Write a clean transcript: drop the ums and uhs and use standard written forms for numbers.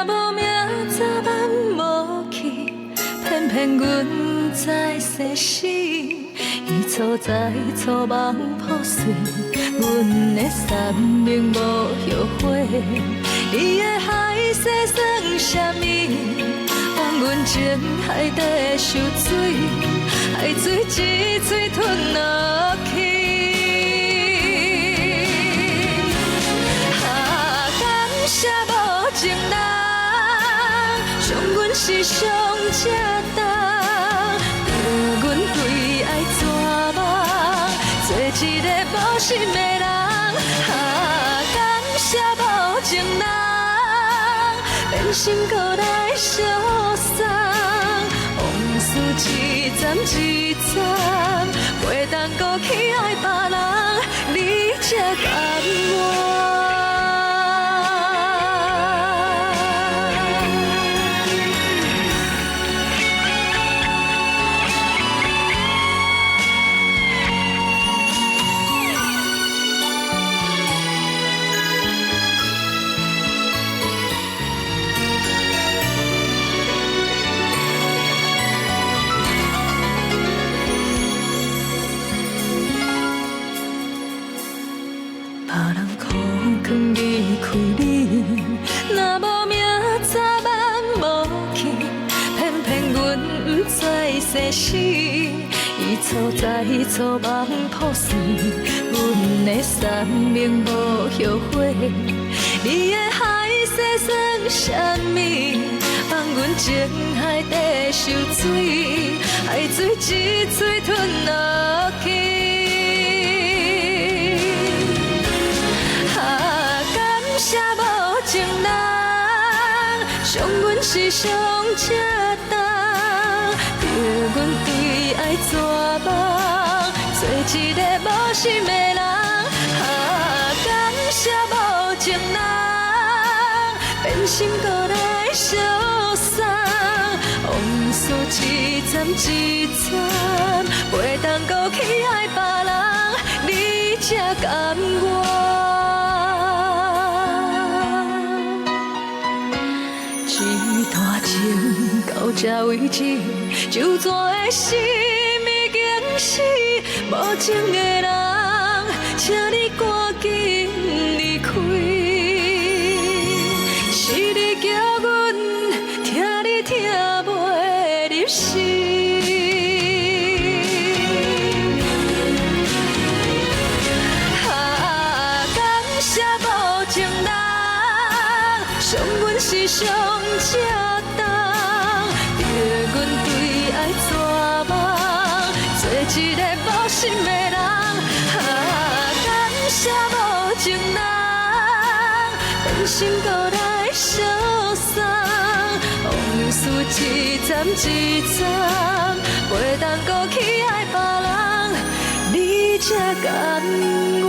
若无命早晚无去，偏偏阮在世事，伊错在错梦破碎，阮的三明无后悔。伊的海誓算什么？枉阮情海底受水，海水一嘴吞落去。感谢无情人，伤阮是上正重。叫阮对爱绝望，做一个无心的人。感谢无情人，变心搁来相送。往事一站一站，袂当搁去爱别人，你才甘愿。世事，伊错在错梦破碎，阮的三明无后悔。你的海誓算什么？放阮情海底受水，海水一嘴吞落去。感谢无情人，伤阮是上正重。叫阮对爱绝望，做一个无心的人。感谢无情人，变心搁来相送。往事一站一站，袂当搁去爱别人，你才甘愿。一段情到这为止。就算的心已经死，无情的人，请你赶紧离开。是你叫阮听你听袂入心。感谢无情人，伤阮是上正重。一个无心的人，感谢无情人，变心搁来相送。往事一站一站，袂当搁去爱别人，你才甘愿。